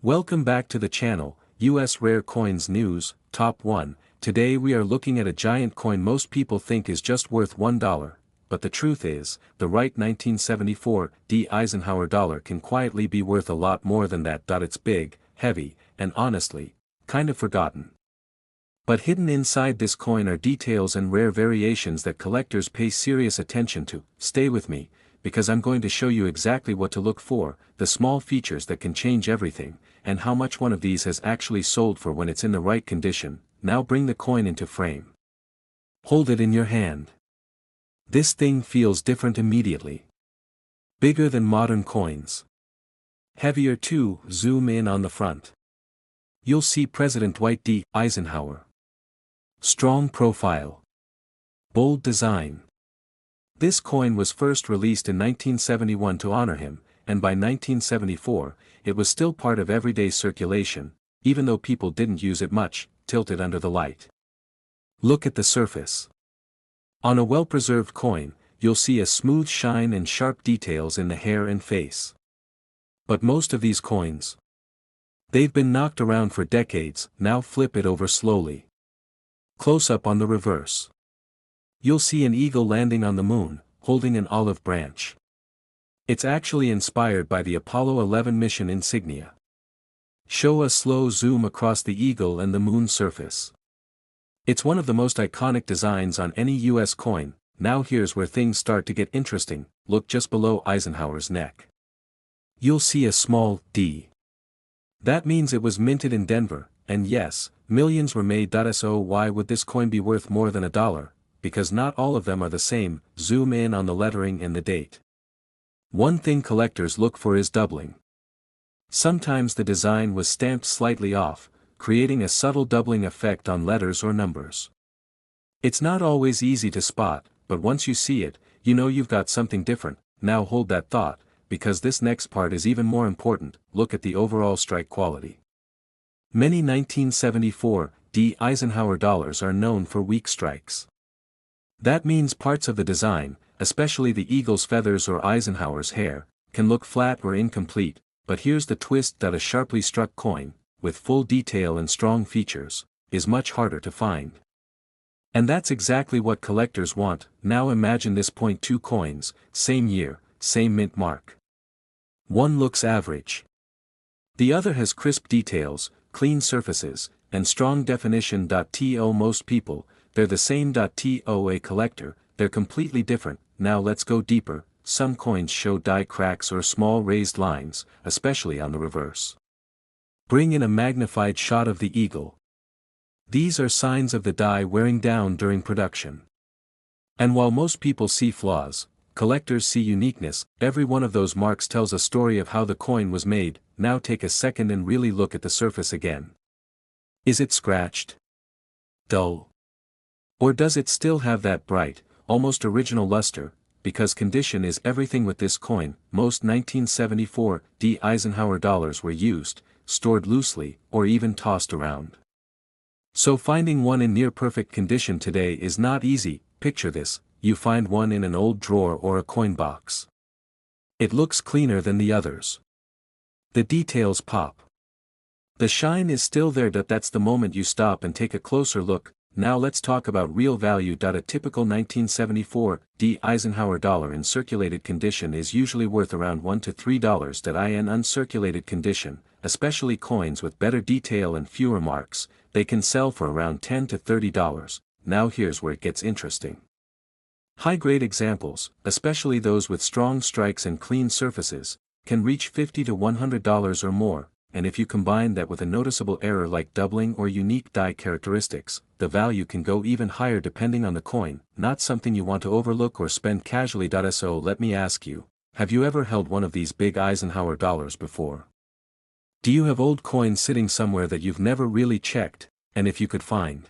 Welcome back to the channel, US Rare Coins News, Top 1. Today we are looking at a giant coin most people think is just worth $1, but the truth is, the right 1974 Eisenhower dollar can quietly be worth a lot more than that. It's big, heavy, and honestly, kind of forgotten. But hidden inside this coin are details and rare variations that collectors pay serious attention to. Stay with me, because I'm going to show you exactly what to look for, the small features that can change everything, and how much one of these has actually sold for when it's in the right condition. Now bring the coin into frame. Hold it in your hand. This thing feels different immediately. Bigger than modern coins. Heavier too. Zoom in on the front. You'll see President Dwight D. Eisenhower. Strong profile. Bold design. This coin was first released in 1971 to honor him, and by 1974, it was still part of everyday circulation, even though people didn't use it much, tilted under the light. Look at the surface. On a well-preserved coin, you'll see a smooth shine and sharp details in the hair and face. But most of these coins, they've been knocked around for decades. Now flip it over slowly. Close up on the reverse. You'll see an eagle landing on the moon, holding an olive branch. It's actually inspired by the Apollo 11 mission insignia. Show a slow zoom across the eagle and the moon surface. It's one of the most iconic designs on any US coin. Now here's where things start to get interesting. Look just below Eisenhower's neck. You'll see a small D. That means it was minted in Denver, and yes, millions were made. So why would this coin be worth more than $1? Because not all of them are the same. Zoom in on the lettering and the date. One thing collectors look for is doubling. Sometimes the design was stamped slightly off, creating a subtle doubling effect on letters or numbers. It's not always easy to spot, but once you see it, you know you've got something different. Now hold that thought, because this next part is even more important. Look at the overall strike quality. Many 1974 Eisenhower dollars are known for weak strikes. That means parts of the design, especially the eagle's feathers or Eisenhower's hair, can look flat or incomplete, but here's the twist: that a sharply struck coin, with full detail and strong features, is much harder to find. And that's exactly what collectors want. Now imagine this .2 coins, same year, same mint mark. One looks average. The other has crisp details, clean surfaces, and strong definition. To most people, they're the same. To a collector, they're completely different. Now let's go deeper. Some coins show die cracks or small raised lines, especially on the reverse. Bring in a magnified shot of the eagle. These are signs of the die wearing down during production. And while most people see flaws, collectors see uniqueness. Every one of those marks tells a story of how the coin was made. Now take a second and really look at the surface again. Is it scratched? Dull? Or does it still have that bright, almost original luster? Because condition is everything with this coin. Most 1974 Eisenhower dollars were used, stored loosely, or even tossed around. So finding one in near perfect condition today is not easy. Picture this: you find one in an old drawer or a coin box. It looks cleaner than the others. The details pop. The shine is still there. That's the moment you stop and take a closer look. Now let's talk about real value. A typical 1974 Eisenhower dollar in circulated condition is usually worth around $1 to $3. In uncirculated condition, especially coins with better detail and fewer marks, they can sell for around $10 to $30. Now here's where it gets interesting. High-grade examples, especially those with strong strikes and clean surfaces, can reach $50 to $100 or more. And if you combine that with a noticeable error like doubling or unique die characteristics, the value can go even higher depending on the coin. Not something you want to overlook or spend casually. So let me ask you, have you ever held one of these big Eisenhower dollars before? Do you have old coins sitting somewhere that you've never really checked? And if you could find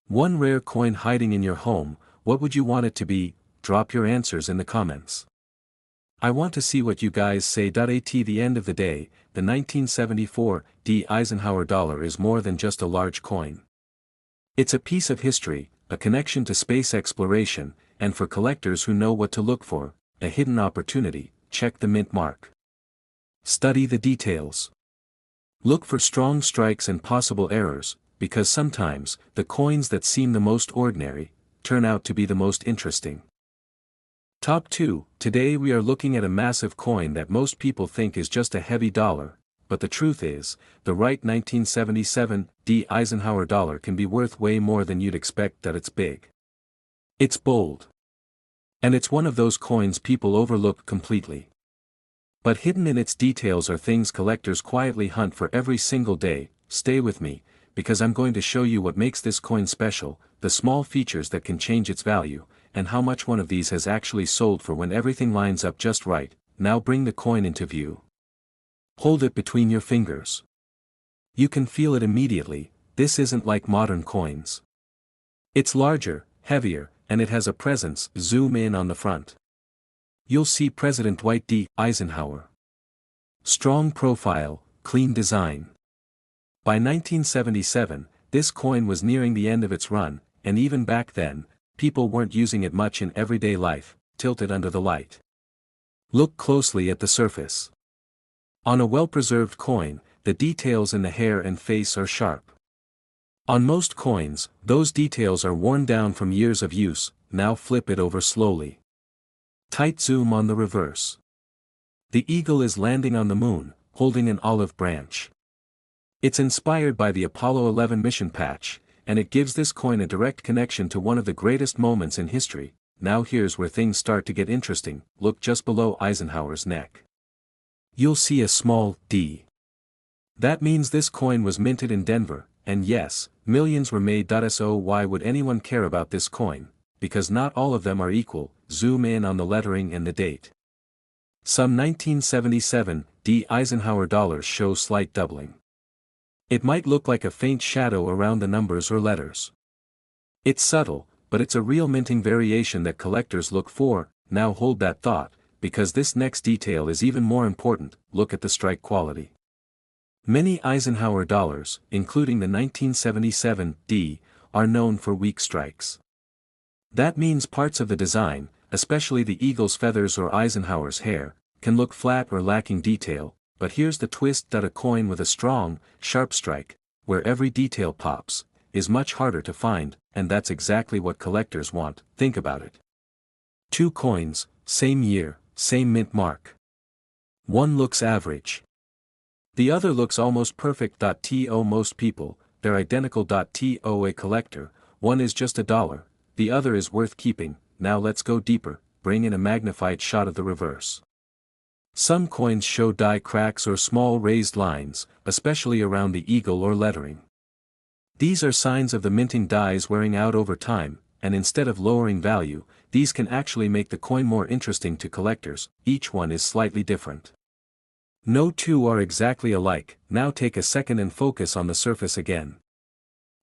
one rare coin hiding in your home, what would you want it to be? Drop your answers in the comments. I want to see what you guys say. At the end of the day, the 1974 Eisenhower dollar is more than just a large coin. It's a piece of history, a connection to space exploration, and for collectors who know what to look for, a hidden opportunity. Check the mint mark. Study the details. Look for strong strikes and possible errors, because sometimes, the coins that seem the most ordinary, turn out to be the most interesting. Top 2. Today we are looking at a massive coin that most people think is just a heavy dollar, but the truth is, the right 1977 Eisenhower dollar can be worth way more than you'd expect that it's big. It's bold. And it's one of those coins people overlook completely. But hidden in its details are things collectors quietly hunt for every single day. Stay with me, because I'm going to show you what makes this coin special, the small features that can change its value, and how much one of these has actually sold for when everything lines up just right. Now bring the coin into view. Hold it between your fingers. You can feel it immediately. This isn't like modern coins. It's larger, heavier, and it has a presence. Zoom in on the front. You'll see President Dwight D. Eisenhower. Strong profile, clean design. By 1977, this coin was nearing the end of its run, and even back then, people weren't using it much in everyday life. Tilted under the light. Look closely at the surface. On a well-preserved coin, the details in the hair and face are sharp. On most coins, those details are worn down from years of use. Now flip it over slowly. Tight zoom on the reverse. The eagle is landing on the moon, holding an olive branch. It's inspired by the Apollo 11 mission patch, and it gives this coin a direct connection to one of the greatest moments in history. Now here's where things start to get interesting. Look just below Eisenhower's neck. You'll see a small D. That means this coin was minted in Denver, and yes, millions were made. So why would anyone care about this coin? Because not all of them are equal. Zoom in on the lettering and the date. Some 1977 Eisenhower dollars show slight doubling. It might look like a faint shadow around the numbers or letters. It's subtle, but it's a real minting variation that collectors look for. Now hold that thought, because this next detail is even more important. Look at the strike quality. Many Eisenhower dollars, including the 1977 D, are known for weak strikes. That means parts of the design, especially the eagle's feathers or Eisenhower's hair, can look flat or lacking detail. But here's the twist: that a coin with a strong, sharp strike, where every detail pops, is much harder to find, and that's exactly what collectors want. Think about it. Two coins, same year, same mint mark. One looks average. The other looks almost perfect. To most people, they're identical. To a collector, one is just a dollar, the other is worth keeping. Now let's go deeper. Bring in a magnified shot of the reverse. Some coins show die cracks or small raised lines, especially around the eagle or lettering. These are signs of the minting dies wearing out over time, and instead of lowering value, these can actually make the coin more interesting to collectors. Each one is slightly different. No two are exactly alike. Now take a second and focus on the surface again.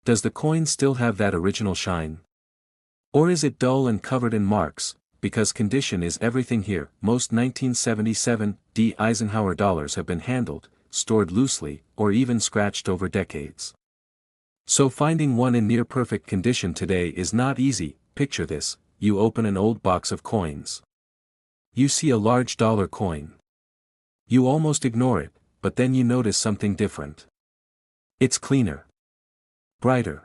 Does the coin still have that original shine? Or is it dull and covered in marks? Because condition is everything here. Most 1977 Eisenhower dollars have been handled, stored loosely, or even scratched over decades. So finding one in near perfect condition today is not easy. Picture this: you open an old box of coins. You see a large dollar coin. You almost ignore it, but then you notice something different. It's cleaner. Brighter.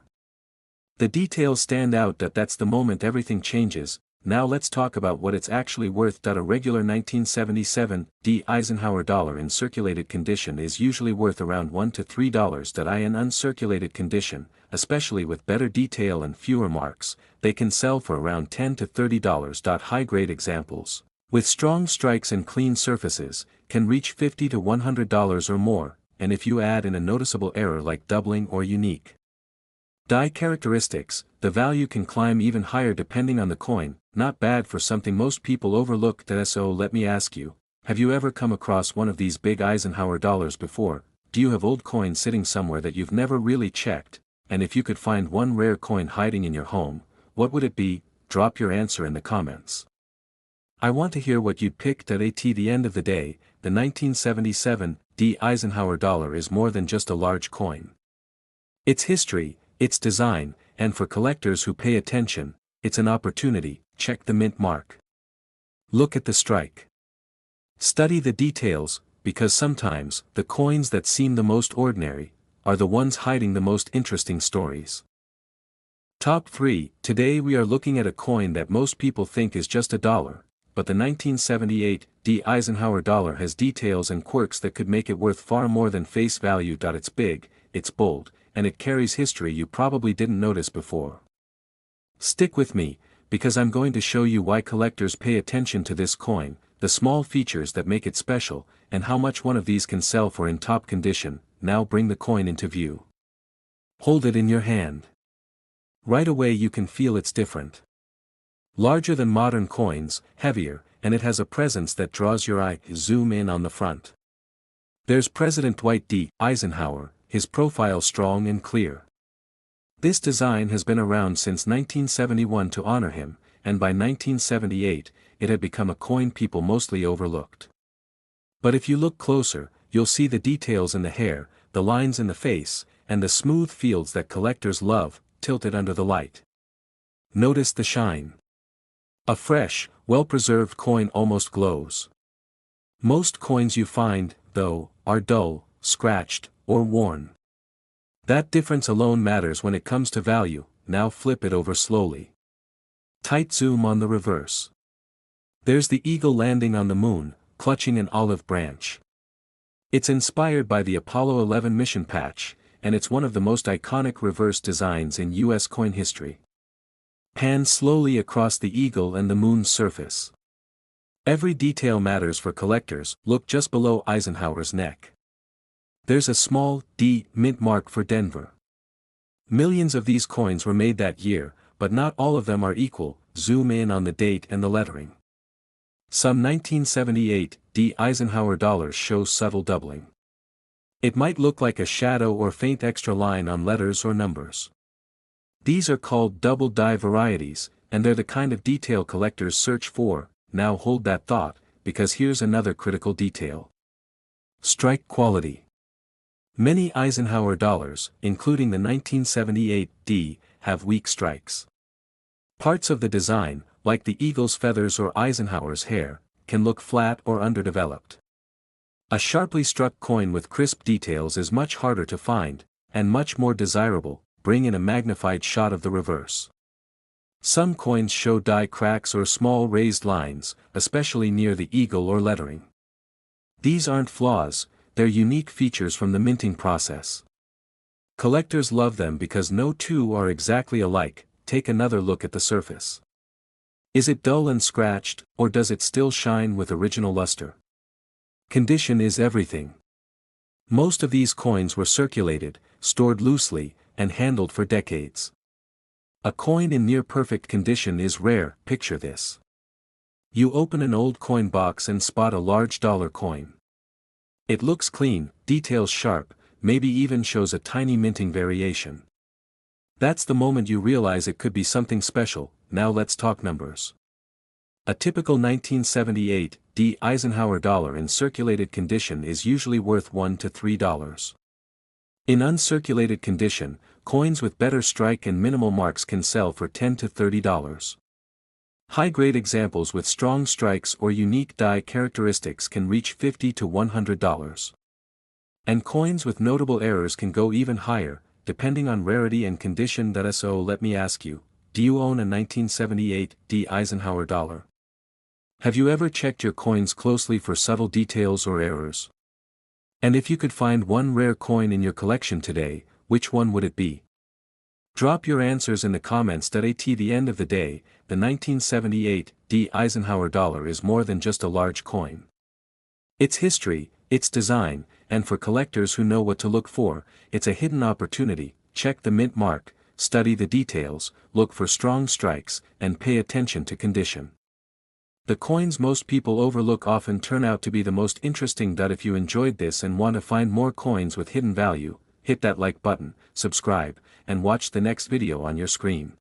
The details stand out. That's the moment everything changes. Now let's talk about what it's actually worth. A regular 1977 Eisenhower dollar in circulated condition is usually worth around $1 to $3. In uncirculated condition, especially with better detail and fewer marks, they can sell for around $10 to $30. High-grade examples, with strong strikes and clean surfaces, can reach $50 to $100 or more, and if you add in a noticeable error like doubling or unique die characteristics, the value can climb even higher depending on the coin. Not bad for something most people overlook. So let me ask you, have you ever come across one of these big Eisenhower dollars before? Do you have old coins sitting somewhere that you've never really checked? And if you could find one rare coin hiding in your home, what would it be? Drop your answer in the comments. I want to hear what you'd pick. At the end of the day, the 1977 Eisenhower dollar is more than just a large coin. It's history, it's design, and for collectors who pay attention, it's an opportunity. Check the mint mark. Look at the strike. Study the details, because sometimes, the coins that seem the most ordinary, are the ones hiding the most interesting stories. Top 3. Today we are looking at a coin that most people think is just a dollar, but the 1978 Eisenhower dollar has details and quirks that could make it worth far more than face value. It's big, it's bold, and it carries history you probably didn't notice before. Stick with me, because I'm going to show you why collectors pay attention to this coin, the small features that make it special, and how much one of these can sell for in top condition. Now bring the coin into view. Hold it in your hand. Right away you can feel it's different. Larger than modern coins, heavier, and it has a presence that draws your eye. Zoom in on the front. There's President Dwight D. Eisenhower, his profile strong and clear. This design has been around since 1971 to honor him, and by 1978, it had become a coin people mostly overlooked. But if you look closer, you'll see the details in the hair, the lines in the face, and the smooth fields that collectors love, tilted under the light. Notice the shine. A fresh, well-preserved coin almost glows. Most coins you find, though, are dull, scratched, or worn. That difference alone matters when it comes to value. Now flip it over slowly. Tight zoom on the reverse. There's the eagle landing on the moon, clutching an olive branch. It's inspired by the Apollo 11 mission patch, and it's one of the most iconic reverse designs in U.S. coin history. Pan slowly across the eagle and the moon's surface. Every detail matters for collectors. Look just below Eisenhower's neck. There's a small D mint mark for Denver. Millions of these coins were made that year, but not all of them are equal. Zoom in on the date and the lettering. Some 1978 Eisenhower dollars show subtle doubling. It might look like a shadow or faint extra line on letters or numbers. These are called double die varieties, and they're the kind of detail collectors search for. Now hold that thought, because here's another critical detail. Strike quality. Many Eisenhower dollars, including the 1978 D, have weak strikes. Parts of the design, like the eagle's feathers or Eisenhower's hair, can look flat or underdeveloped. A sharply struck coin with crisp details is much harder to find, and much more desirable. Bring in a magnified shot of the reverse. Some coins show die cracks or small raised lines, especially near the eagle or lettering. These aren't flaws, they're unique features from the minting process. Collectors love them because no two are exactly alike. Take another look at the surface. Is it dull and scratched, or does it still shine with original luster? Condition is everything. Most of these coins were circulated, stored loosely, and handled for decades. A coin in near-perfect condition is rare. Picture this. You open an old coin box and spot a large dollar coin. It looks clean, details sharp, maybe even shows a tiny minting variation. That's the moment you realize it could be something special. Now let's talk numbers. A typical 1978 Eisenhower dollar in circulated condition is usually worth $1 to $3. In uncirculated condition, coins with better strike and minimal marks can sell for $10 to $30. High-grade examples with strong strikes or unique die characteristics can reach $50 to $100. And coins with notable errors can go even higher, depending on rarity and condition. So let me ask you, do you own a 1978 Eisenhower dollar? Have you ever checked your coins closely for subtle details or errors? And if you could find one rare coin in your collection today, which one would it be? Drop your answers in the comments. At the end of the day, the 1978 Eisenhower dollar is more than just a large coin. It's history, it's design, and for collectors who know what to look for, it's a hidden opportunity. Check the mint mark, study the details, look for strong strikes, and pay attention to condition. The coins most people overlook often turn out to be the most interesting. If you enjoyed this and want to find more coins with hidden value, hit that like button, subscribe, and watch the next video on your screen.